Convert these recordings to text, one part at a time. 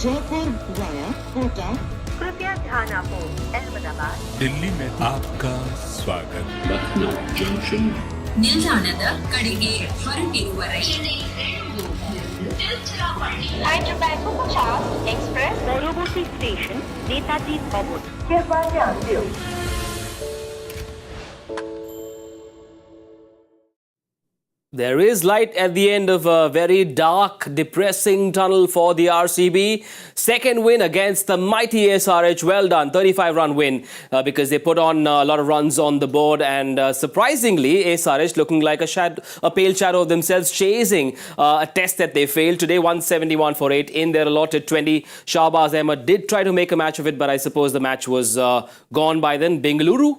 Jaipur via Kota कृपया ध्यान आपो अहमदाबाद दिल्ली में आपका स्वागत Lucknow Junction. ನಿಲ್ದಾಣದ ಕಡೆಗೆ ಹೊರಟಿರುವವರೆಗೆ Hyderabad को 50 एक्सप्रेस परोवर्ती स्टेशन नेताजी भवन कृपया ध्यान दो। There is light at the end of a very dark, depressing tunnel for the RCB. Second win against the mighty SRH. Well done. 35-run win because they put on a lot of runs on the board. And surprisingly, SRH looking like a pale shadow of themselves, chasing a test that they failed. Today, 171 for 8 in their allotted 20. Shahbaz Ahmed did try to make a match of it, but I suppose the match was gone by then. Bengaluru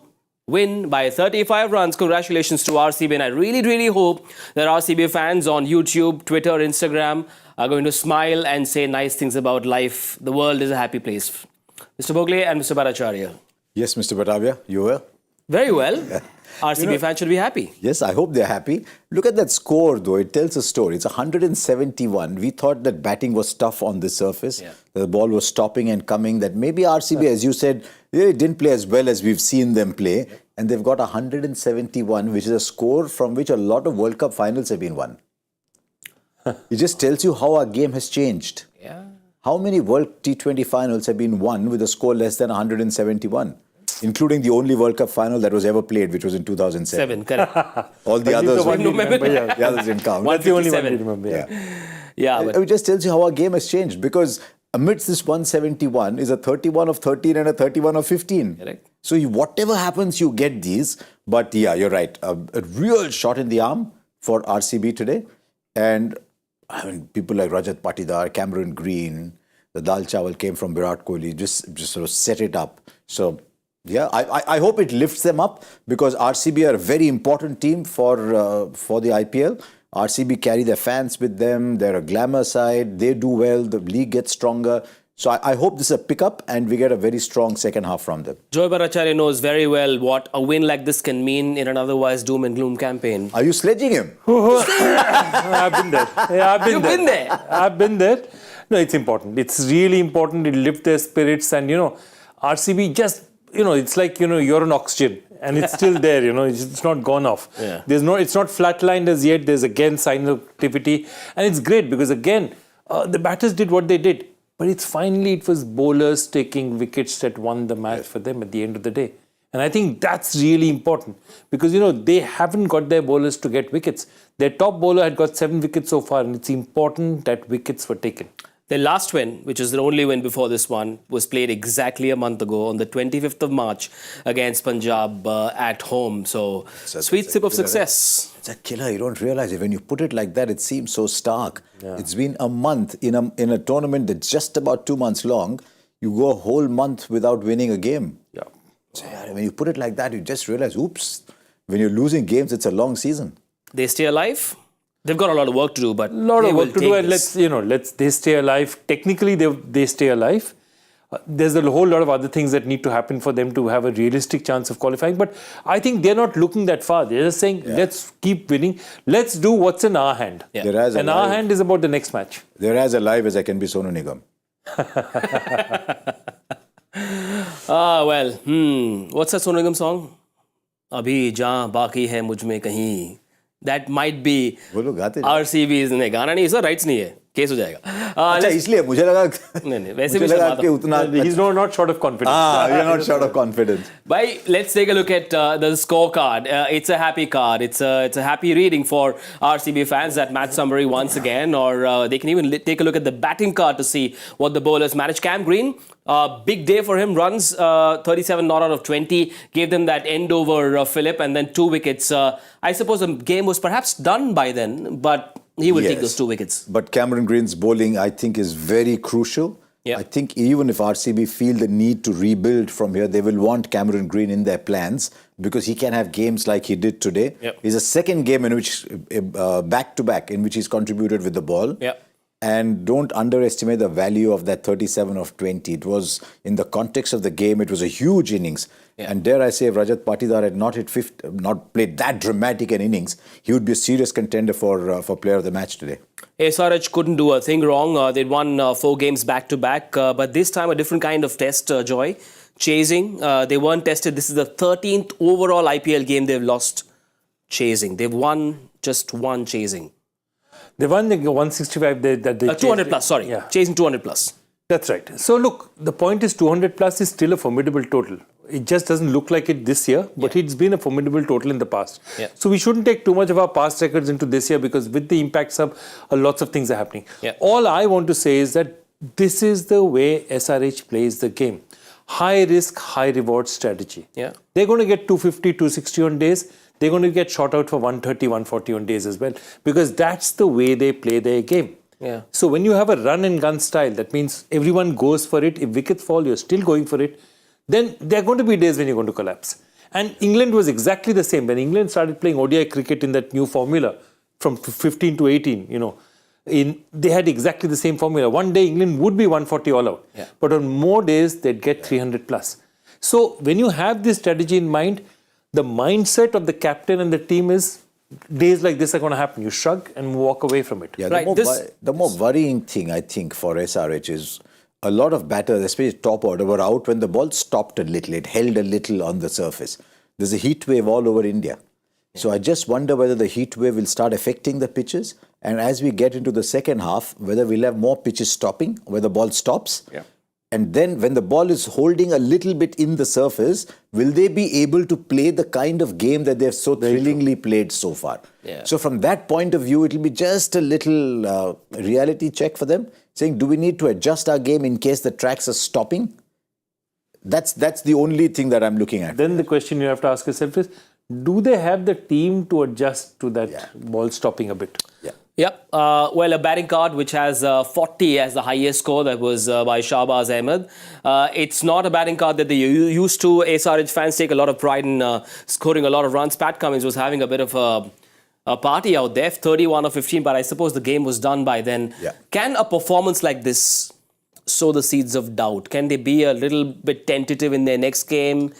win by 35 runs. Congratulations to RCB, and I really hope that RCB fans on YouTube, Twitter, Instagram are going to smile and say nice things about life. The world is a happy place. Mr. Bhogle and Mr. Bhattacharjya. Yes, Mr. Batavia, you were? Very well. RCB fans should be happy. Yes, I hope they're happy. Look at that score, though. It tells a story. It's 171. We thought that batting was tough on the surface. Yeah. The ball was stopping and coming. That maybe RCB, as you said, they didn't play as well as we've seen them play. And they've got 171, which is a score from which a lot of World Cup finals have been won. It just tells you how our game has changed. Yeah. How many World T20 finals have been won with a score less than 171? Including the only World Cup final that was ever played, which was in 2007. Correct. All the others, the others didn't count. That's the only one you 157. remember. Yeah, but It just tells you how our game has changed, because amidst this 171 is a 31 of 13 and a 31 of 15. Correct. So whatever happens, you get these. But yeah, you're right. A real shot in the arm for RCB today. And I mean, people like Rajat Patidar, Cameron Green, the Dal Chawal came from Virat Kohli, just sort of set it up. So yeah, I hope it lifts them up, because RCB are a very important team for the IPL. RCB carry their fans with them. They're a glamour side. They do well. The league gets stronger. So I hope this is a pickup and we get a very strong second half from them. Joy Bhattacharya knows very well what a win like this can mean in an otherwise doom and gloom campaign. Are you sledging him? I've been there. Yeah, You've been there. I've been there. No, it's important. It's really important. It lifts their spirits. And, RCB just, it's like, you're on oxygen. And it's still there, it's not gone off. Yeah. It's not flatlined as yet. There's again signs of activity. And it's great because again, the batters did what they did. But it was bowlers taking wickets that won the match for them at the end of the day. And I think that's really important because, they haven't got their bowlers to get wickets. Their top bowler had got 7 wickets so far, and it's important that wickets were taken. Their last win, which is their only win before this one, was played exactly a month ago on the 25th of March against Punjab at home. So, sweet sip of success. It's a killer. You don't realize it. When you put it like that, it seems so stark. Yeah. It's been a month in a tournament that's just about 2 months long. You go a whole month without winning a game. Yeah. So, when you put it like that, you just realize, oops, when you're losing games, it's a long season. They stay alive. They've got a lot of work to do, but a lot of work to do, and they stay alive. Technically, they stay alive. There's a whole lot of other things that need to happen for them to have a realistic chance of qualifying. But I think they're not looking that far. They're just saying, let's keep winning. Let's do what's in our hand. Yeah. And our hand is about the next match. They're as alive as I can be Sonu Nigam. What's that Sonu Nigam song? Abhi jaan baki hai mujh mein kahin. That might be RCB's ने गाना नहीं इसका rights नहीं है case हो जाएगा अच्छा इसलिए मुझे लगा नहीं वैसे भी लगा उतना he's not short of confidence you're not short of confidence. Bhai, let's take a look at the scorecard. It's a happy card. It's a happy reading for RCB fans. That match summary once again, or they can even take a look at the batting card to see what the bowlers managed. Cam Green, big day for him. Runs 37 not out of 20. Gave them that end over Phillip, and then 2 wickets. I suppose the game was perhaps done by then, but he will take those 2 wickets. But Cameron Green's bowling, I think, is very crucial. Yeah. I think even if RCB feel the need to rebuild from here, they will want Cameron Green in their plans because he can have games like he did today. Yep. It's a second game in which, back-to-back, in which he's contributed with the ball. Yeah. And don't underestimate the value of that 37 of 20. It was, in the context of the game, it was a huge innings. Yeah. And dare I say, if Rajat Patidar had not played that dramatic an innings, he would be a serious contender for player of the match today. SRH couldn't do a thing wrong. They'd won 4 games back-to-back. But this time, a different kind of test, Joy. Chasing. They weren't tested. This is the 13th overall IPL game they've lost chasing. They've won just one chasing. They won the 165 that they 200 plus, sorry. Yeah. Chasing 200 plus. That's right. So look, the point is 200 plus is still a formidable total. It just doesn't look like it this year, but it's been a formidable total in the past. Yeah. So we shouldn't take too much of our past records into this year, because with the impact sub, lots of things are happening. Yeah. All I want to say is that this is the way SRH plays the game. High risk, high reward strategy. Yeah. They're going to get 250, 260 on days. They're going to get shot out for 130, 140 on days as well, because that's the way they play their game. Yeah. So when you have a run and gun style, that means everyone goes for it. If wickets fall, you're still going for it. Then there are going to be days when you're going to collapse. And England was exactly the same. When England started playing ODI cricket in that new formula from 15 to 18, they had exactly the same formula. One day England would be 140 all out. Yeah. But on more days, they'd get 300 plus. So when you have this strategy in mind, the mindset of the captain and the team is, days like this are going to happen. You shrug and walk away from it. Yeah, Right, the more worrying thing, I think, for SRH is a lot of batters, especially top order, were out when the ball stopped a little. It held a little on the surface. There's a heat wave all over India. So I just wonder whether the heat wave will start affecting the pitches. And as we get into the second half, whether we'll have more pitches stopping, where the ball stops. Yeah. And then when the ball is holding a little bit in the surface, will they be able to play the kind of game that they've so thrillingly played so far? Yeah. So from that point of view, it'll be just a little reality check for them, saying, do we need to adjust our game in case the tracks are stopping? That's the only thing that I'm looking at. Then the question you have to ask yourself is, do they have the team to adjust to that ball stopping a bit? Yeah. Yep. Well, a batting card which has 40 as the highest score, that was by Shahbaz Ahmed. It's not a batting card that they used to. SRH fans take a lot of pride in scoring a lot of runs. Pat Cummins was having a bit of a party out there, 31 or 15, but I suppose the game was done by then. Yeah. Can a performance like this sow the seeds of doubt? Can they be a little bit tentative in their next game?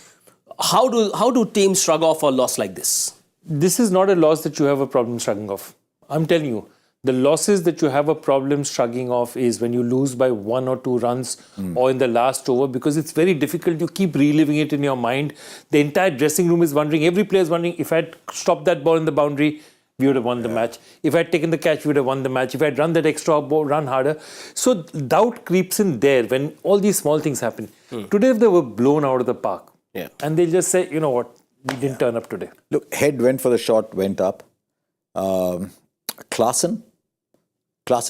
How do teams shrug off a loss like this? This is not a loss that you have a problem shrugging off. I'm telling you, the losses that you have a problem shrugging off is when you lose by 1 or 2 runs or in the last over, because it's very difficult. You keep reliving it in your mind. The entire dressing room is wondering, every player is wondering, if I had stopped that ball in the boundary, we would have won the match. If I had taken the catch, we would have won the match. If I had run that extra ball, run harder. So doubt creeps in there when all these small things happen. Today, if they were blown out of the park, and they'll just say, you know what, we didn't turn up today. Look, head went for the shot, went up. Klaasen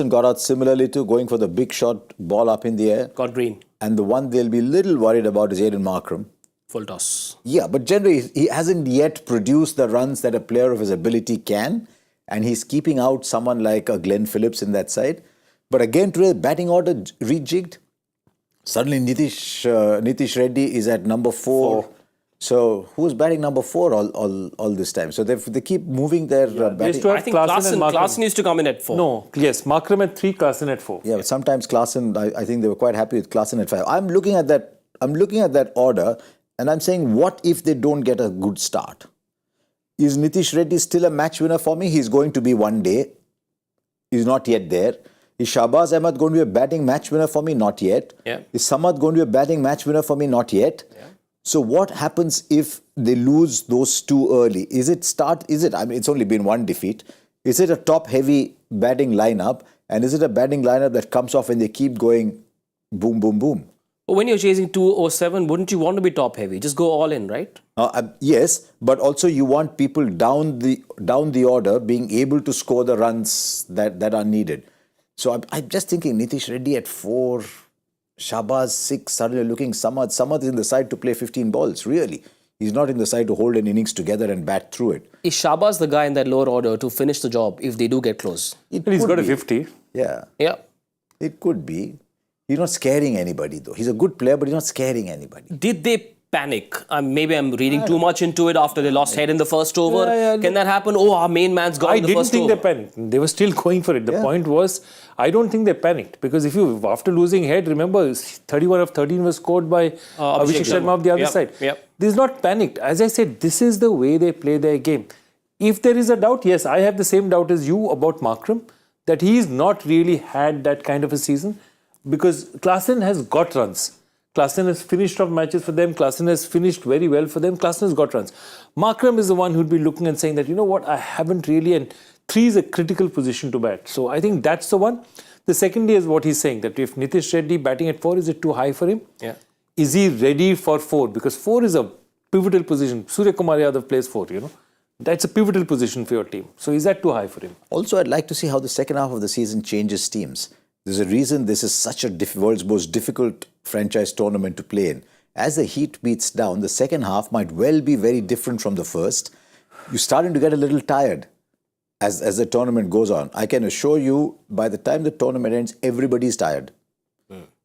got out similarly to going for the big shot, ball up in the air. Got green. And the one they'll be a little worried about is Aiden Markram. Full toss. Yeah, but generally he hasn't yet produced the runs that a player of his ability can. And he's keeping out someone like a Glenn Phillips in that side. But again, today, batting order rejigged. Suddenly Nitish Reddy is at number 4. So who's batting number 4 all this time? So they keep moving their batting. I think Klaasen used to come in at 4. No, yes, Markram at 3, Klaasen at 4. Yeah, but sometimes Klaasen, I think they were quite happy with Klaasen at 5. I'm looking at that order, and I'm saying, what if they don't get a good start? Is Nitish Reddy still a match winner for me? He's going to be one day. He's not yet there. Is Shahbaz Ahmed going to be a batting match winner for me? Not yet. Yeah. Is Samad going to be a batting match winner for me? Not yet. Yeah. So what happens if they lose those 2 early? I mean, it's only been 1 defeat. Is it a top-heavy batting lineup? And is it a batting lineup that comes off and they keep going boom, boom, boom? But when you're chasing 207, wouldn't you want to be top-heavy? Just go all in, right? Yes, but also you want people down the order being able to score the runs that are needed. So I'm just thinking Nitish Reddy at 4... Shahbaz 6, suddenly looking Samad. Samad is in the side to play 15 balls, really. He's not in the side to hold an innings together and bat through it. Is Shahbaz the guy in that lower order to finish the job if they do get close? He's got a 50. Yeah. Yeah. It could be. He's not scaring anybody, though. He's a good player, but he's not scaring anybody. Did they panic? Maybe I'm reading too much into it after they lost head in the first over. Can that happen? Oh, our main man's gone in the first over. I didn't think they panicked. They were still going for it. The point was, I don't think they panicked. Because after losing head, remember, 31 of 13 was scored by Abhishek Sharma of the other side. This is not panicked. As I said, this is the way they play their game. If there is a doubt, yes, I have the same doubt as you about Markram, that he's not really had that kind of a season. Because Klaasen has got runs. Klaasen has finished off matches for them. Klaasen has finished very well for them. Klaasen has got runs. Markram is the one who'd be looking and saying that, you know what, I haven't really, and 3 is a critical position to bat. So I think that's the one. The second is what he's saying, that if Nitish Reddy batting at 4, is it too high for him? Yeah. Is he ready for 4? Because 4 is a pivotal position. Surya Kumar Yadav plays 4, you know. That's a pivotal position for your team. So is that too high for him? Also, I'd like to see how the second half of the season changes teams. There's a reason this is such a world's most difficult franchise tournament to play in. As the heat beats down, the second half might well be very different from the first. You're starting to get a little tired as the tournament goes on. I can assure you, by the time the tournament ends, everybody's tired.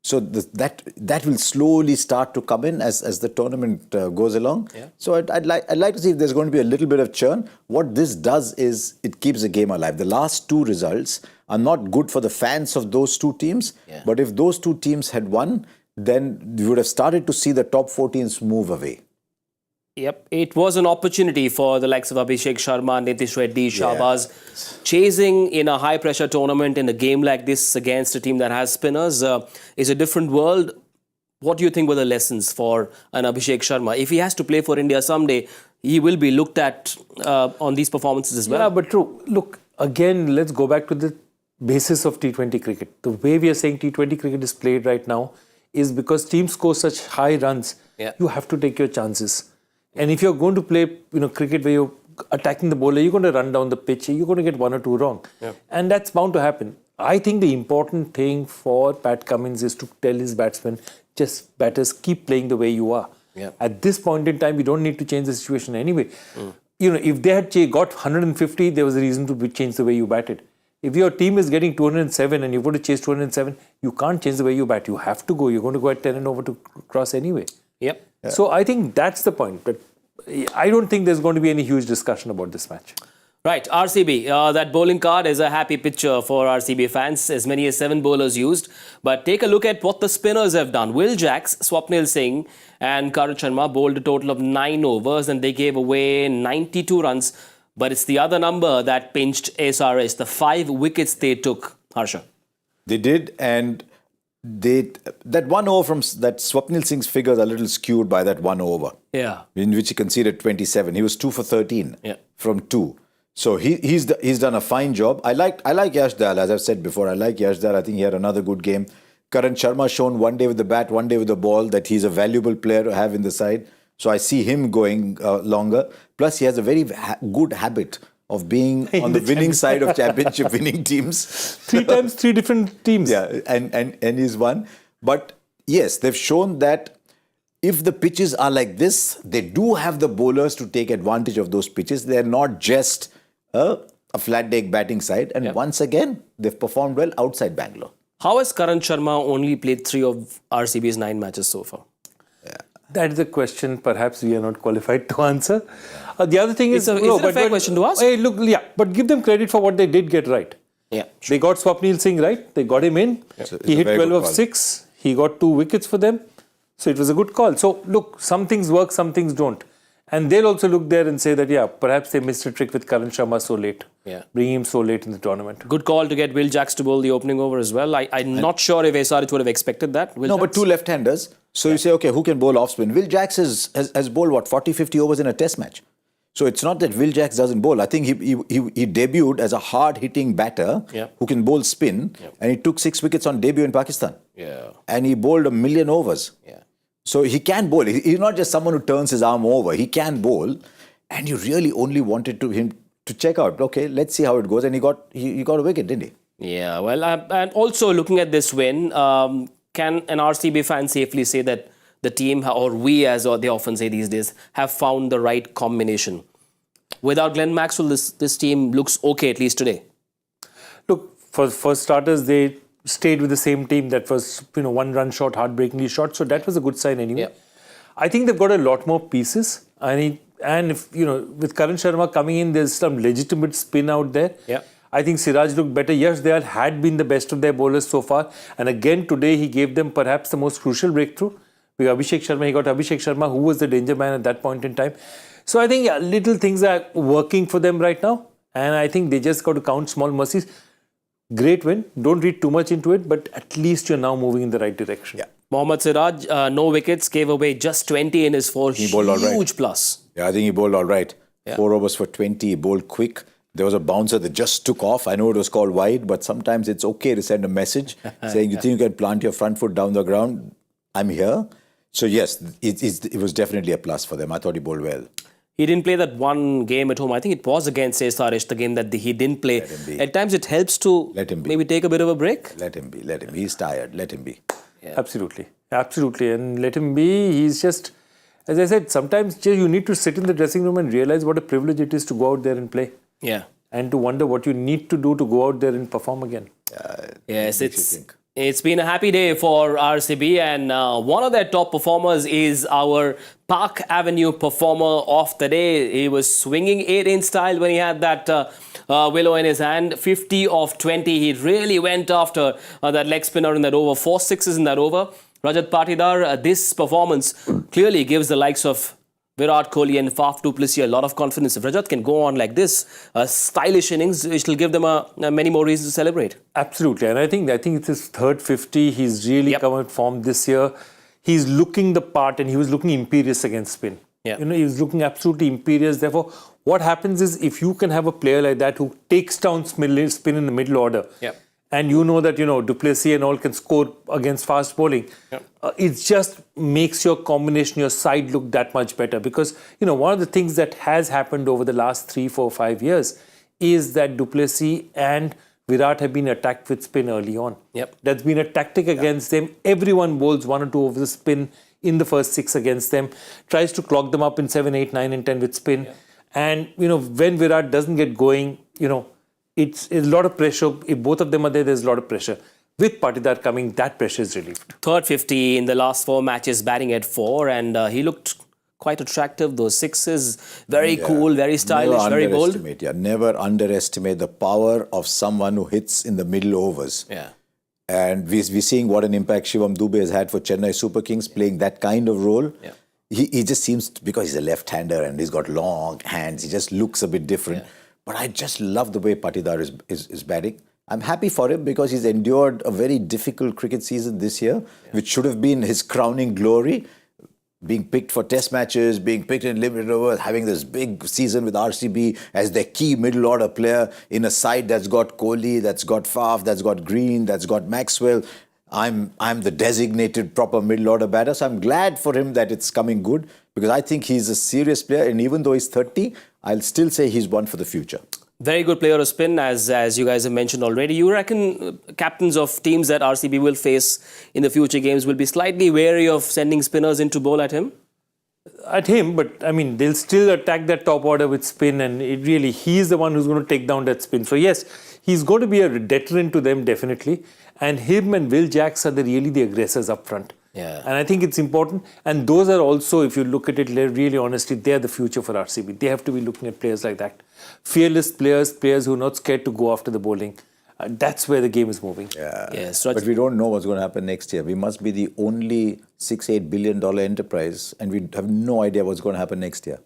So that will slowly start to come in as the tournament goes along. Yeah. So I'd like to see if there's going to be a little bit of churn. What this does is it keeps the game alive. The last 2 results are not good for the fans of those 2 teams. Yeah. But if those 2 teams had won, then you would have started to see the top 4 teams move away. Yep, it was an opportunity for the likes of Abhishek Sharma, Nitish Reddy, Shahbaz. Chasing in a high-pressure tournament in a game like this against a team that has spinners is a different world. What do you think were the lessons for an Abhishek Sharma? If he has to play for India someday, he will be looked at on these performances as well. Yeah, but true. Look, again, let's go back to the basis of T20 cricket. The way we are saying T20 cricket is played right now is because teams score such high runs, you have to take your chances. And if you're going to play, cricket where you're attacking the bowler, you're going to run down the pitch, you're going to get 1 or 2 wrong. Yeah. And that's bound to happen. I think the important thing for Pat Cummins is to tell his batsmen, just batters, keep playing the way you are. Yeah. At this point in time, you don't need to change the situation anyway. If they had got 150, there was a reason to change the way you batted. If your team is getting 207 and you've got to chase 207, you can't change the way you bat. You have to go. You're going to go at 10 and over to cross anyway. Yep. Yeah. So I think that's the point. But I don't think there's going to be any huge discussion about this match. Right, RCB. That bowling card is a happy picture for RCB fans. As many as 7 bowlers used. But take a look at what the spinners have done. Will Jacks, Swapnil Singh and Karan Sharma bowled a total of 9 overs and they gave away 92 runs. But it's the other number that pinched SRH, the 5 wickets they took, Harsha. They did, and that 1 over from that Swapnil Singh's figures are a little skewed by that 1 over. Yeah. In which he conceded 27. He was 2 for 13 from 2. So he's done a fine job. I like Yash Dayal, as I've said before. I like Yash Dayal. I think he had another good game. Karan Sharma shown one day with the bat, one day with the ball, that he's a valuable player to have in the side. So I see him going longer. Plus, he has a very good habit of being on the winning side of championship winning teams. 3 times, 3 different teams. Yeah, and he's won. But yes, they've shown that if the pitches are like this, they do have the bowlers to take advantage of those pitches. They're not just a flat deck batting side. And once again, they've performed well outside Bangalore. How has Karan Sharma only played 3 of RCB's 9 matches so far? That is a question perhaps we are not qualified to answer. The other thing is... It's a fair question to ask. Hey, look, but give them credit for what they did get right. Yeah, sure. They got Swapnil Singh right. They got him in. He hit 12 of 6. He got 2 wickets for them. So it was a good call. So look, some things work, some things don't. And they'll also look there and say that, perhaps they missed a trick with Karan Sharma so late. Yeah. Bringing him so late in the tournament. Good call to get Will Jacks to bowl the opening over as well. I'm not sure if SRH would have expected that. But 2 left-handers. So you say, okay, who can bowl off-spin? Will Jacks has bowled, 40, 50 overs in a test match. So it's not that Will Jacks doesn't bowl. I think he debuted as a hard-hitting batter who can bowl spin. And he took 6 wickets on debut in Pakistan. Yeah. And he bowled 1 million overs. Yeah. So he can bowl. He's not just someone who turns his arm over. He can bowl. And you really only wanted him to check out, okay, let's see how it goes. And he got a wicket, didn't he? Yeah, well, and also looking at this win, can an RCB fan safely say that the team, or we as they often say these days, have found the right combination? Without Glenn Maxwell, this team looks okay, at least today. Look, for starters, they stayed with the same team that was 1 run short, heartbreakingly short. So that was a good sign anyway. Yeah. I think they've got a lot more pieces. And if, with Karan Sharma coming in, there's some legitimate spin out there. Yeah. I think Siraj looked better. Yes, they had been the best of their bowlers so far. And again, today he gave them perhaps the most crucial breakthrough. With Abhishek Sharma, he got Abhishek Sharma, who was the danger man at that point in time. So I think little things are working for them right now. And I think they just got to count small mercies. Great win. Don't read too much into it, but at least you're now moving in the right direction. Yeah. Mohammad Siraj, no wickets, gave away just 20 in his 4. He bowled all right. Huge plus. Yeah, I think he bowled all right. Yeah. 4 overs for 20, he bowled quick. There was a bouncer that just took off. I know it was called wide, but sometimes it's okay to send a message saying you think you can plant your front foot down the ground. I'm here. So yes, it was definitely a plus for them. I thought he bowled well. He didn't play that one game at home. I think it was against SRH, the game that he didn't play. Let him be. At times it helps to maybe take a bit of a break. Let him be. Let him. He's tired. Let him be. Yeah. Absolutely. Absolutely. And let him be. He's just, as I said, sometimes you need to sit in the dressing room and realize what a privilege it is to go out there and play. Yeah. And to wonder what you need to do to go out there and perform again. Yes, it's been a happy day for RCB, and one of their top performers is our Park Avenue performer of the day. He was swinging 8 in style when he had that willow in his hand. 50 of 20. He really went after that leg spinner in that over. 4 sixes in that over. Rajat Patidar, this performance clearly gives the likes of Virat, Kohli and Faf du Plessis a lot of confidence. If Rajat can go on like this, stylish innings, it will give them many more reasons to celebrate. Absolutely. And I think it's his third 50. He's really come out form this year. He's looking the part, and he was looking imperious against spin. Yeah. He was looking absolutely imperious. Therefore, what happens is if you can have a player like that who takes down spin in the middle order, and you know that, du Plessis and all can score against fast bowling, it just makes your combination, your side look that much better. Because, one of the things that has happened over the last 3, 4, 5 years is that du Plessis and Virat have been attacked with spin early on. That's been a tactic against them. Everyone bowls 1 or 2 overs of spin in the first 6 against them, tries to clog them up in 7, 8, 9 and 10 with spin. And, when Virat doesn't get going, it's a lot of pressure. If both of them are there, there's a lot of pressure. With Patidar coming, that pressure is relieved. Third 50 in the last 4 matches, batting at 4, and he looked quite attractive. Those sixes, very cool, very stylish, very bold. Never underestimate the power of someone who hits in the middle overs. And we're seeing what an impact Shivam Dube has had for Chennai Super Kings, playing that kind of role. He just seems, because he's a left-hander and he's got long hands, he just looks a bit different. But I just love the way Patidar is batting. I'm happy for him because he's endured a very difficult cricket season this year, which should have been his crowning glory. Being picked for test matches, being picked in limited overs, having this big season with RCB as their key middle order player in a side that's got Kohli, that's got Faf, that's got Green, that's got Maxwell. I'm the designated proper middle order batter. So I'm glad for him that it's coming good, because I think he's a serious player. And even though he's 30, I'll still say he's one for the future. Very good player of spin, as you guys have mentioned already. You reckon captains of teams that RCB will face in the future games will be slightly wary of sending spinners in to bowl at him? At him, but I mean, they'll still attack that top order with spin, and he's the one who's going to take down that spin. So yes, he's going to be a deterrent to them, definitely. And him and Will Jacks are really the aggressors up front. And I think it's important. And those are also, if you look at it really honestly, they're the future for RCB. They have to be looking at players like that. Fearless players who are not scared to go after the bowling. That's where the game is moving. Yes, but we don't know what's going to happen next year. We must be the only $6-8 billion enterprise, and we have no idea what's going to happen next year.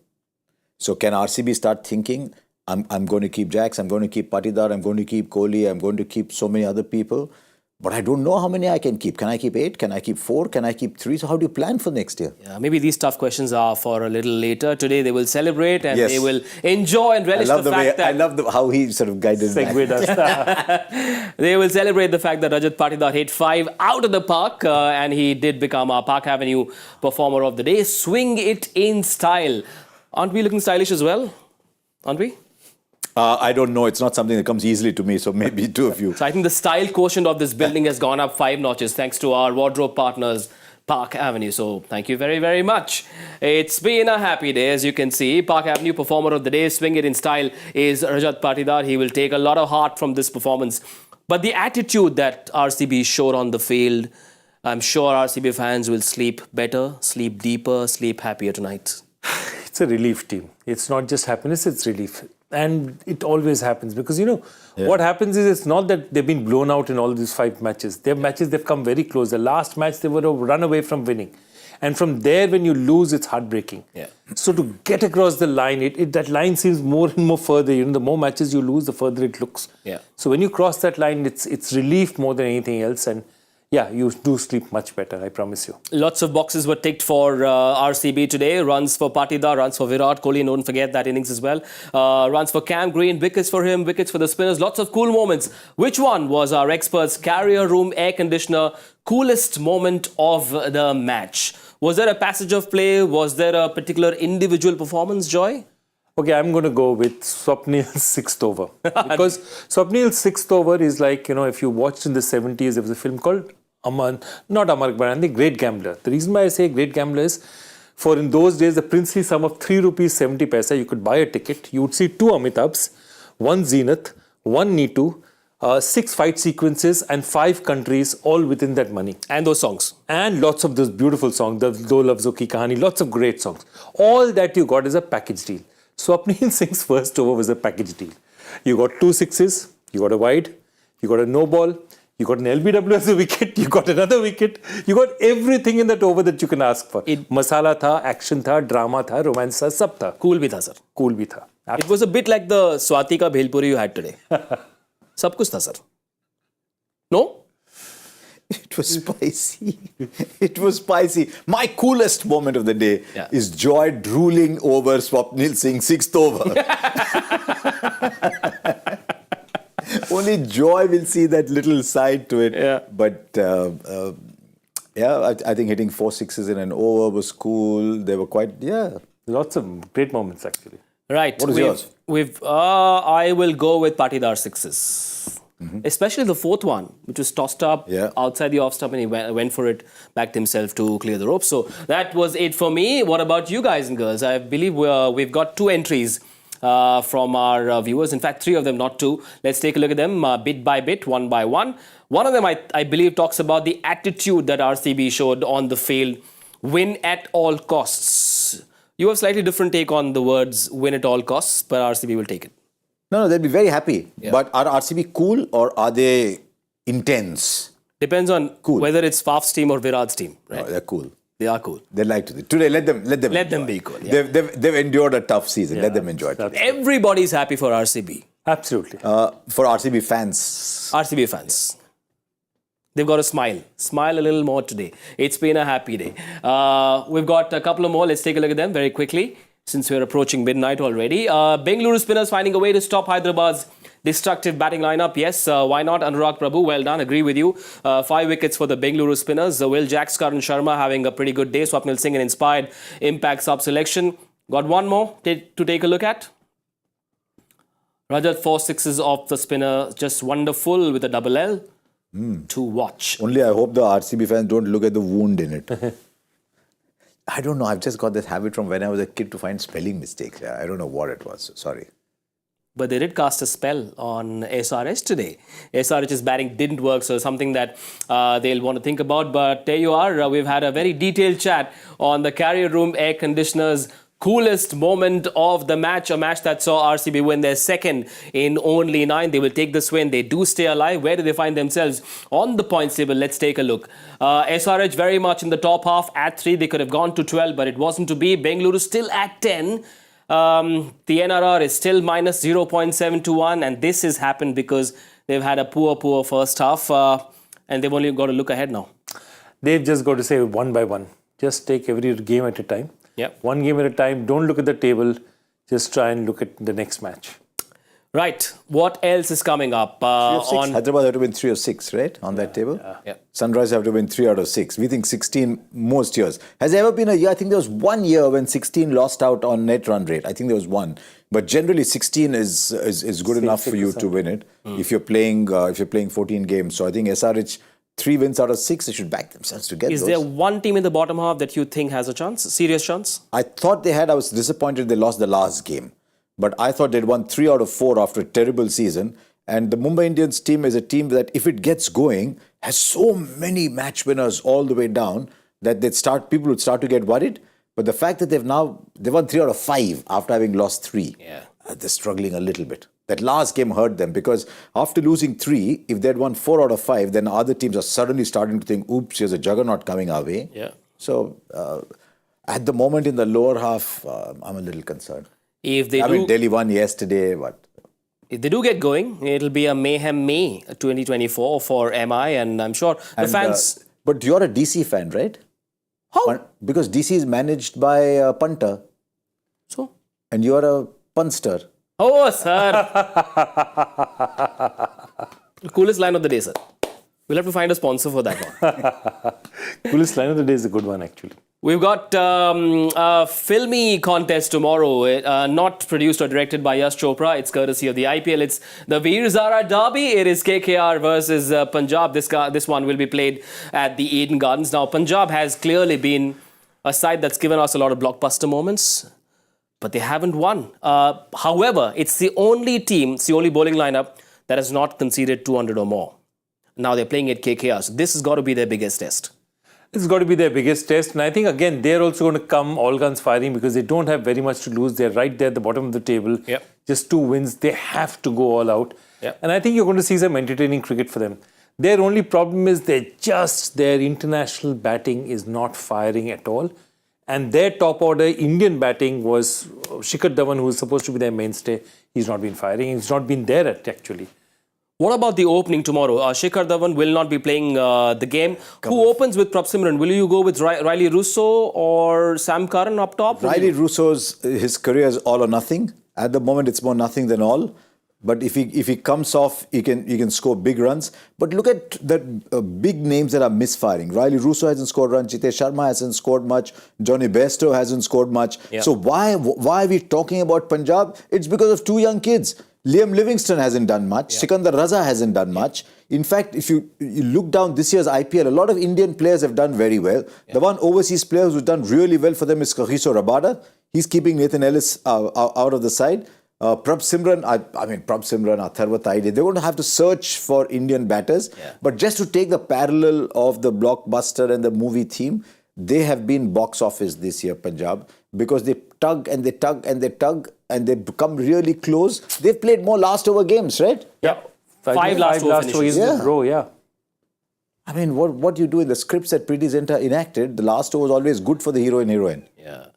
So can RCB start thinking, I'm going to keep Jacks, I'm going to keep Patidar, I'm going to keep Kohli, I'm going to keep so many other people, but I don't know how many I can keep. Can I keep 8? Can I keep 4? Can I keep 3? So how do you plan for next year? Maybe these tough questions are for a little later. Today they will celebrate and they will enjoy and relish the fact that... I love how he sort of guided us. They will celebrate the fact that Rajat Patidar hit 5 out of the park and he did become our Park Avenue performer of the day. Swing it in style. Aren't we looking stylish as well? Aren't we? I don't know. It's not something that comes easily to me, so maybe 2 of you. So I think the style quotient of this building has gone up 5 notches thanks to our wardrobe partners, Park Avenue. So thank you very, very much. It's been a happy day, as you can see. Park Avenue performer of the day, swing it in style, is Rajat Patidar. He will take a lot of heart from this performance. But the attitude that RCB showed on the field, I'm sure RCB fans will sleep better, sleep deeper, sleep happier tonight. It's a relief team. It's not just happiness, it's relief. And it always happens because, what happens is it's not that they've been blown out in all these 5 matches. Their matches, they've come very close. The last match, they were a run away from winning. And from there, when you lose, it's heartbreaking. Yeah. So to get across the line, that line seems more and more further. The more matches you lose, the further it looks. Yeah. So when you cross that line, it's relief more than anything else. And yeah, you do sleep much better, I promise you. Lots of boxes were ticked for RCB today. Runs for Patidar, runs for Virat. Kohli, don't forget that innings as well. Runs for Cam Green, wickets for him, wickets for the spinners. Lots of cool moments. Which one was our experts' carrier room air conditioner coolest moment of the match? Was there a passage of play? Was there a particular individual performance, Joy? Okay, I'm going to go with Swapnil's 6th over. Because Swapnil's 6th over is like, if you watched in the 70s, there was a film called not Amar Akbar, the Great Gambler. The reason why I say Great Gambler is, for in those days, the princely sum of 3 rupees 70 paisa, you could buy a ticket. You would see 2 Amitabhs, 1 Zenith, 1 Neetu, 6 fight sequences and 5 countries all within that money. And those songs. And lots of those beautiful songs, the Do Lafzon Ki Kahani, lots of great songs. All that you got is a package deal. Swapnil Singh's first over was a package deal. You got 2 sixes, you got a wide, you got a no ball, you got an LBW as a wicket, you got another wicket, you got everything in that over that you can ask for. Masala tha, action tha, drama tha, romance tha, sab tha. Cool bhi tha, sir. Cool bhi tha. It was a bit like the Swati ka Bhelpuri you had today. Sab kuch tha, sir. No? It was spicy. It was spicy. My coolest moment of the day is Joy drooling over Swapnil Singh's 6th over. Only Joy will see that little side to it. Yeah. But I think hitting 4 sixes in an over was cool. They were quite, Lots of great moments actually. Right. What is yours? I will go with Patidar 6s. Mm-hmm. Especially the 4th one, which was tossed up outside the off stump and he went for it, backed himself to clear the rope. So that was it for me. What about you guys and girls? I believe we've got 2 entries from our viewers. In fact, 3 of them, not 2. Let's take a look at them bit by bit, one by one. One of them, I believe, talks about the attitude that RCB showed on the field. Win at all costs. You have a slightly different take on the words win at all costs, but RCB will take it. No, they'll be very happy. Yeah. But are RCB cool or are they intense? Depends on whether it's Faf's team or Virat's team. Right? No, they're cool. They are cool. They like to. Today, let them be cool. Yeah. They've endured a tough season. Yeah, let them enjoy it. Everybody's happy for RCB. Absolutely. For RCB fans. RCB fans. They've got to smile. Smile a little more today. It's been a happy day. We've got a couple of more. Let's take a look at them very quickly, since we're approaching midnight already. Bengaluru spinners finding a way to stop Hyderabad's destructive batting lineup. Yes, why not? Anurag Prabhu, well done. Agree with you. 5 wickets for the Bengaluru spinners. Will Jacks, Karan Sharma having a pretty good day. Swapnil Singh an inspired impact sub-selection. Got one more to take a look at. Rajat 4 sixes off the spinner. Just wonderful with a double L to watch. Only I hope the RCB fans don't look at the wound in it. I don't know. I've just got this habit from when I was a kid to find spelling mistakes. I don't know what it was. Sorry. But they did cast a spell on SRH today. SRH's batting didn't work, so something that they'll want to think about. But there you are. We've had a very detailed chat on the carrier room air conditioners. Coolest moment of the match, a match that saw RCB win their 2nd in only 9. They will take this win. They do stay alive. Where do they find themselves on the points table? Let's take a look. SRH very much in the top half at 3. They could have gone to 12, but it wasn't to be. Bengaluru still at 10. The NRR is still minus 0.721, and this has happened because they've had a poor first half, and they've only got to look ahead now. They've just got to say one by one. Just take every game at a time. Yep. One game at a time. Don't look at the table. Just try and look at the next match. Right. What else is coming up? Hyderabad have to win 3 of 6, right? On that table? Yeah. Sunrise have to win 3 out of 6. We think 16 most years. Has there ever been a year? I think there was one year when 16 lost out on net run rate. I think there was one. But generally 16 is good enough for you to win it if you're playing 14 games. So I think SRH 3 wins out of 6, they should back themselves to get Is there one team in the bottom half that you think has a chance, a serious chance? I thought they had. I was disappointed they lost the last game. But I thought they'd won 3 out of 4 after a terrible season. And the Mumbai Indians team is a team that if it gets going, has so many match winners all the way down that people would start to get worried. But the fact that they've won 3 out of 5 after having lost 3, they're struggling a little bit. That last game hurt them because after losing 3, if they'd won 4 out of 5, then other teams are suddenly starting to think, oops, here's a juggernaut coming our way. Yeah. So at the moment in the lower half, I'm a little concerned. If they Delhi won yesterday, If they do get going, it'll be a mayhem May 2024 for MI, and I'm sure the fans... but you're a DC fan, right? How? Because DC is managed by a punter. So? And you're a punster. Oh, sir. Coolest line of the day, sir. We'll have to find a sponsor for that one. Coolest line of the day is a good one, actually. We've got a filmy contest tomorrow, not produced or directed by Yash Chopra. It's courtesy of the IPL. It's the Veer Zara Derby. It is KKR versus Punjab. This one will be played at the Eden Gardens. Now, Punjab has clearly been a side that's given us a lot of blockbuster moments, but they haven't won. However, it's the only bowling lineup that has not conceded 200 or more. Now they're playing at KKR, so this has got to be their biggest test. It's got to be their biggest test. And I think, again, they're also going to come all guns firing because they don't have very much to lose. They're right there at the bottom of the table. Yep. Just 2 wins. They have to go all out. Yep. And I think you're going to see some entertaining cricket for them. Their only problem is their international batting is not firing at all. And their top order Indian batting was Shikhar Dhawan, who was supposed to be their mainstay. He's not been firing. He's not been there actually. What about the opening tomorrow? Shikhar Dhawan will not be playing the game. Who opens with Prabh Simran? Will you go with Riley Russo or Sam Curran up top? Riley Russo's his career is all or nothing. At the moment, it's more nothing than all. But if he comes off, he can score big runs. But look at the big names that are misfiring. Riley Russo hasn't scored runs. Jitesh Sharma hasn't scored much. Johnny Bairstow hasn't scored much. Yeah. So why are we talking about Punjab? It's because of 2 young kids. Liam Livingston hasn't done much. Sikandar Raza hasn't done much. In fact, if you look down this year's IPL, a lot of Indian players have done very well. Yeah. The one overseas player who's done really well for them is Kagiso Rabada. He's keeping Nathan Ellis out of the side. Prabh Simran, Atharva Taide, they're going to have to search for Indian batters. Yeah. But just to take the parallel of the blockbuster and the movie theme, they have been box office this year, Punjab, because they tug and they tug and they tug and they become really close. They've played more last over games, right? Yeah. 5 last over finishes. In a row, yeah. I mean, what you do in the scripts that Preeti Zinta enacted, the last over was always good for the hero and heroine. Yeah.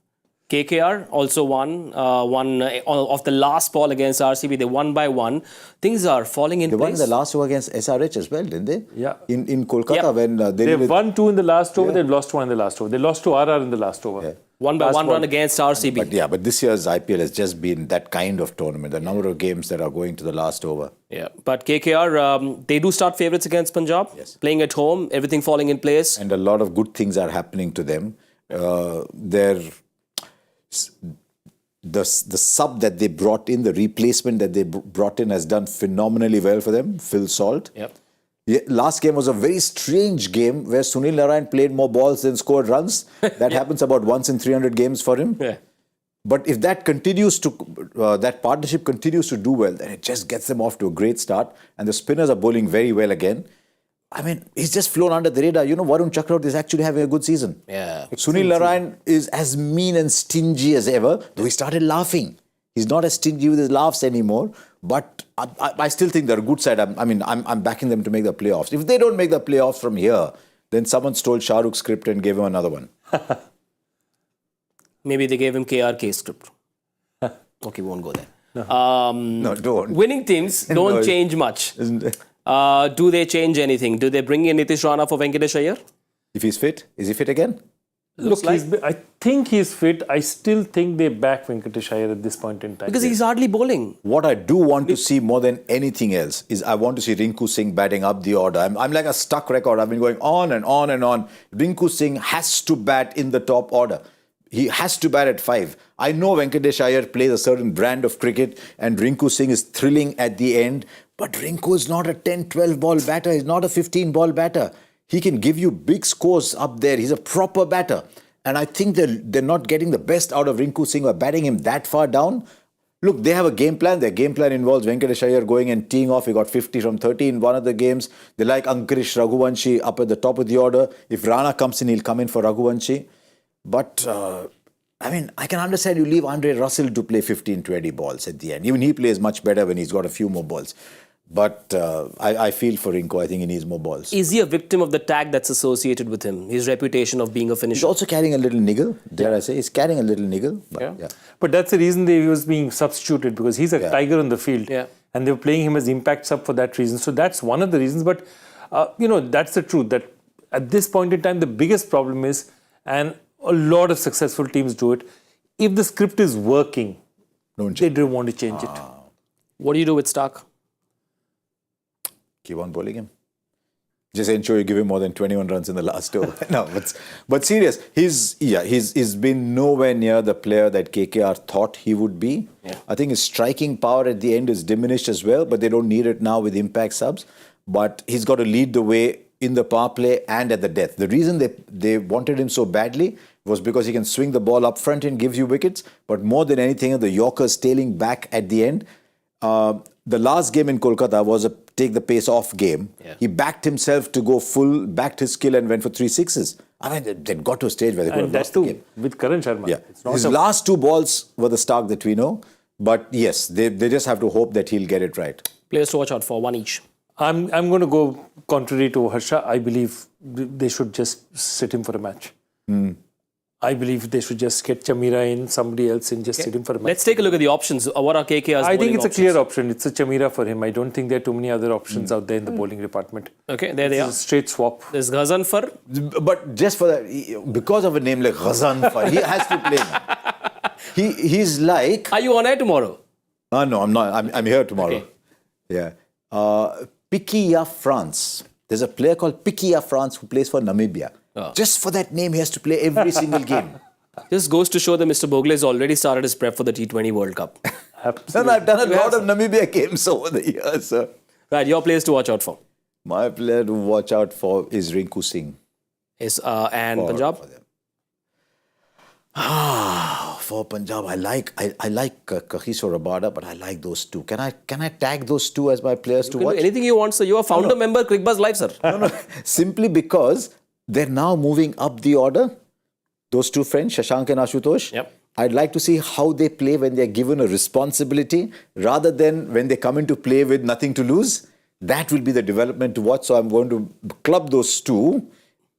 KKR also won of the last ball against RCB. They won by 1. Things are falling in place. They won the last over against SRH as well, didn't they? Yeah. In Kolkata when they've won 2 in the last over. They've lost 1 in the last over. They lost to RR in the last over. Yeah. 1 by 1 run against RCB. But this year's IPL has just been that kind of tournament. The number of games that are going to the last over. Yeah. But KKR, they do start favourites against Punjab. Yes. Playing at home, everything falling in place. And a lot of good things are happening to them. The sub that they brought in, the replacement that they brought in has done phenomenally well for them, Phil Salt. Yep. Yeah, last game was a very strange game where Sunil Narayan played more balls than scored runs. That happens about once in 300 games for him. Yeah. But if that continues that partnership continues to do well, then it just gets them off to a great start. And the spinners are bowling very well again. I mean, he's just flown under the radar. You know, Varun Chakravarti is actually having a good season. Yeah. Sunil Narayan is as mean and stingy as ever, though he started laughing. He's not as stingy with his laughs anymore. But I still think they're a good side. I'm backing them to make the playoffs. If they don't make the playoffs from here, then someone stole Shah Rukh's script and gave him another one. Maybe they gave him KRK script. Okay, won't go there. No, don't. Winning teams don't change much. Do they change anything? Do they bring in Nitish Rana for Venkatesh Iyer? If he's fit, is he fit again? Look, I think he's fit. I still think they back Venkatesh Iyer at this point in time. Because he's hardly bowling. What I do want to see more than anything else is I want to see Rinku Singh batting up the order. I'm like a stuck record. I've been going on and on and on. Rinku Singh has to bat in the top order. He has to bat at 5. I know Venkatesh Iyer plays a certain brand of cricket and Rinku Singh is thrilling at the end. But Rinku is not a 10-12 ball batter. He's not a 15 ball batter. He can give you big scores up there. He's a proper batter. And I think they're not getting the best out of Rinku Singh by batting him that far down. Look, they have a game plan. Their game plan involves Venkatesh Iyer going and teeing off. He got 50 from 30 in one of the games. They like Ankarish Raghuvanshi up at the top of the order. If Rana comes in, he'll come in for Raghuvanshi. But, I can understand you leave Andre Russell to play 15, 20 balls at the end. Even he plays much better when he's got a few more balls. But I feel for Rinko. I think he needs more balls. Is he a victim of the tag that's associated with him? His reputation of being a He's finisher? also carrying a little niggle, dare I say. He's carrying a little niggle. But, But that's the reason he was being substituted, because he's a tiger on the field. Yeah. And they were playing him as impact sub for that reason. So that's one of the reasons. But, that's the truth, that at this point in time, the biggest problem is, and a lot of successful teams do it, if the script is working, they don't want to change it. What do you do with Stark? Keep on bowling him. Just ensure you give him more than 21 runs in the last over. No, but serious. He's been nowhere near the player that KKR thought he would be. Yeah. I think his striking power at the end is diminished as well, but they don't need it now with impact subs. But he's got to lead the way in the power play and at the death. The reason they wanted him so badly was because he can swing the ball up front and give you wickets. But more than anything, the Yorkers tailing back at the end. The last game in Kolkata was a take the pace off game. Yeah. He backed himself to go full, backed his skill and went for 3 sixes. They got to a stage where they could have lost the game. With Karan Sharma. Yeah. His last 2 balls were the Stark that we know. But yes, they just have to hope that he'll get it right. Players to watch out for, one each. I'm going to go contrary to Harsha. I believe they should just sit him for a match. I believe they should just get Chamira in, somebody else in, just sit him for a match. Let's take a look at the options. What are KKR's I think bowling it's a options? clear option. It's a Chamira for him. I don't think there are too many other options out there in the bowling department. Okay, there they are. It's a straight swap. There's Ghazanfar. But just for that, because of a name like Ghazanfar, he has to play now. He's like... Are you on air tomorrow? No, I'm not. I'm here tomorrow. Okay. Yeah. Piquia France. There's a player called Piquia France who plays for Namibia. Just for that name, he has to play every single game. This goes to show that Mr. Bhogle has already started his prep for the T20 World Cup. No, I've done a lot of Namibia games over the years, sir. Right, your players to watch out for. My player to watch out for is Rinku Singh. And Punjab? For Punjab, I like Kagiso Rabada, but I like those two. Can I tag those two as my players to watch? Anything you want, sir. You are founder member, Cricbuzz Live, sir. No. Simply because they're now moving up the order. Those two friends, Shashank and Ashutosh. Yep. I'd like to see how they play when they're given a responsibility rather than when they come into play with nothing to lose. That will be the development to watch. So I'm going to club those two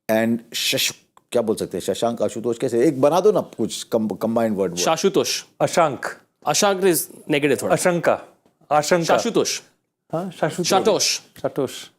and क्या बोल सकते हैं शशांक आशुतोष कैसे एक बना दो ना कुछ combined word Shashutosh. Ashank is negative थोड़ा. Ashanka Shashutosh.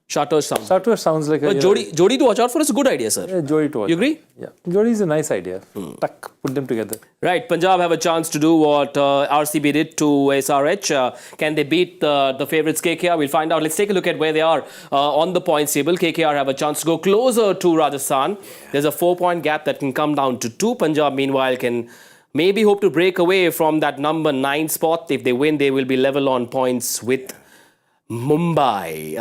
Shatosh sounds like but Jodi to watch out for is a good idea, sir. Yeah, Jodi to watch. You agree? Yeah, Jodi is a nice idea. Put them together. Right, Punjab have a chance to do what RCB did to SRH. Can they beat the favourites KKR? We'll find out. Let's take a look at where they are on the points table. KKR have a chance to go closer to Rajasthan. There's a 4-point gap that can come down to 2. Punjab, meanwhile, can maybe hope to break away from that number 9 spot. If they win, they will be level on points with Mumbai.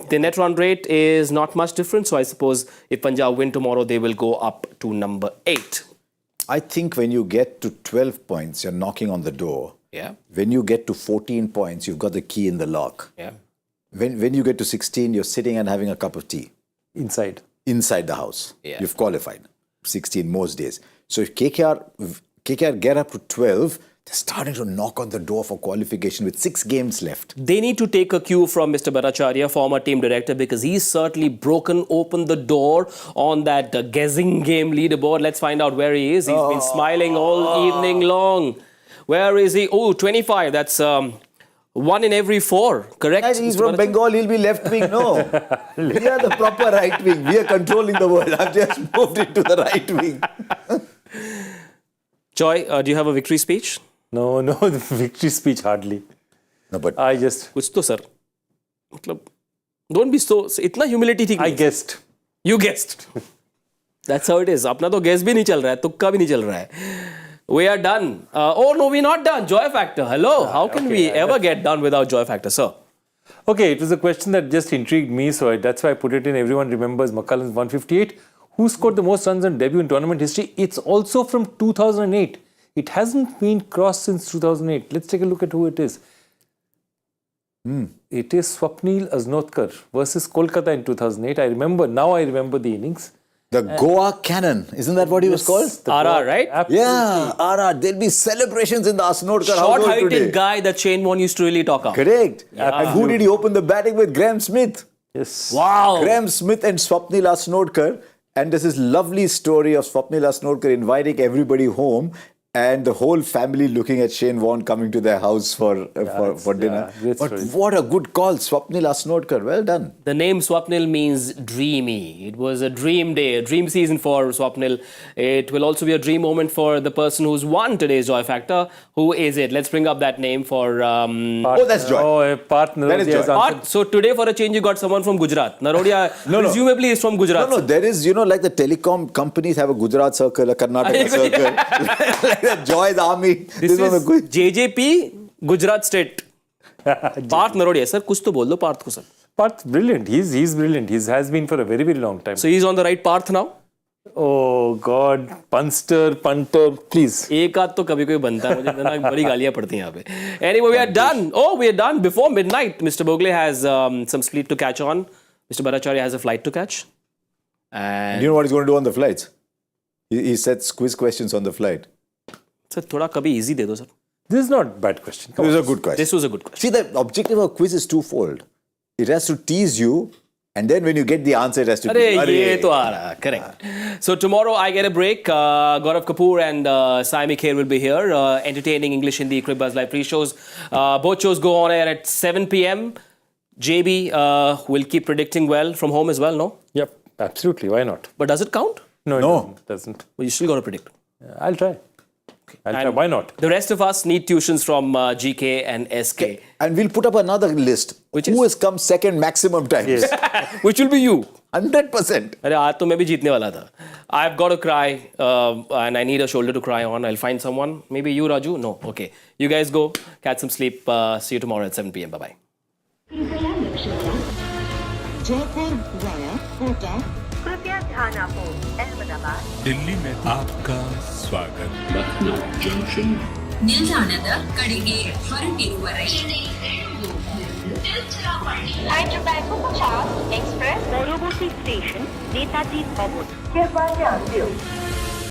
The net run rate is not much different, so I suppose if Punjab win tomorrow, they will go up to number 8. I think when you get to 12 points, you're knocking on the door. Yeah. When you get to 14 points, you've got the key in the lock. Yeah. When you get to 16, you're sitting and having a cup of tea. Inside the house. Yeah. You've qualified. 16 most days. So if KKR get up to 12, they're starting to knock on the door for qualification with 6 games left. They need to take a cue from Mr. Bhattacharjya, former team director, because he's certainly broken open the door on that guessing game leaderboard. Let's find out where he is. He's been smiling all evening long. Where is he? Oh, 25. That's 1 in every 4. Correct? And he's from Bengal. He'll be left wing. No. We are the proper right wing. We are controlling the world. I've just moved into the right wing. Joy, do you have a victory speech? No, the victory speech hardly. No, but I just... कुछ तो sir. मतलब, don't be so... इतना humility ठीक I नहीं. guessed. You guessed. That's how it is. अपना तो guess भी नहीं चल रहा है, तुक्का भी नहीं चल रहा है. We are done. Oh no, we're not done. Joy factor. Hello. How can we ever get done without joy factor, sir? Okay, it was a question that just intrigued me, so that's why I put it in. Everyone remembers McCullum's 158. Who scored the most runs on debut in tournament history? It's also from 2008. It hasn't been crossed since 2008. Let's take a look at who it is. It is Swapnil Asnotkar versus Kolkata in 2008. I remember the innings. The Goa Cannon, isn't that what he was called? RR, right? Absolutely. Yeah, RR. There'll be celebrations in the Asnotkar household Short-heighted today. guy that Shane Warne used to really talk up. Correct. And who did he open the batting with? Graham Smith. Yes. Wow. Graham Smith and Swapnil Asnotkar. And there's this lovely story of Swapnil Asnotkar inviting everybody home and the whole family looking at Shane Warne coming to their house for dinner. great But story. what a good call, Swapnil Asnotkar. Well done. The name Swapnil means dreamy. It was a dream day, a dream season for Swapnil. It will also be a dream moment for the person who's won today's Joy Factor. Who is it? Let's bring up that name for... Oh, that's Joy. Oh, a partner. That is He has Joy. answered. So today for a change you got someone from Gujarat. Narodia presumably is from Gujarat. No, there is, like the telecom companies have a Gujarat circle, a Karnataka circle. Like the Joy's army. This is JJP Gujarat State. Parth Narodia. Sir, kuch to bol do Parth ko sir. Parth, brilliant. He's brilliant. He has been for a very, very long time. So he's on the right path now? Oh God, punter, please. एक आध तो कभी कोई बनता है मुझे इतना बड़ी गालियां पड़ती हैं यहाँ पे. Anyway, we are done. Oh, we are done before midnight. Mr. Bhogle has some sleep to catch on. Mr. Bhattacharjya has a flight to catch. And You know what he's going to do on the flights? He sets quiz questions on the flight. sir, थोड़ा कभी easy दे दो sir. This is not a bad question. Come This on. is a good question. This was a good question. See, the objective of a quiz is twofold. It has to tease you, and then when you get the answer, it has to अरे be... ये तो आ रहा. Correct. So tomorrow I get a break. Gaurav Kapoor and Saimi Kher will be here, entertaining English Hindi Cricbuzz live pre-shows. Both shows go on air at 7 p.m. JB will keep predicting well from home as well, no? Yep, absolutely. Why not? But does it count? No, it No. doesn't. Well, you still got to predict. I'll try. I'll try. And Why not? The rest of us need tuitions from GK and SK. And we'll put up another list. Which Who is? has come second maximum times? Which will be you. 100%. अरे आज तो मैं भी जीतने वाला था. I've got to cry and I need a shoulder to cry on. I'll find someone. Maybe you, Raju? No. Okay. You guys go. Catch some sleep. See you tomorrow at 7 p.m. Bye-bye. Jaipur via Kota. कृपया ध्यान आपो अहमदाबाद दिल्ली में आपका स्वागत. ನಿಲ್ದಾಣದ ಕಡೆಗೆ ಹೊರಟಿರುವವರೇ Hyderabad Bhattacharjya Express পরবর্তী station Netaji ভবন। कृपया ध्यान दियो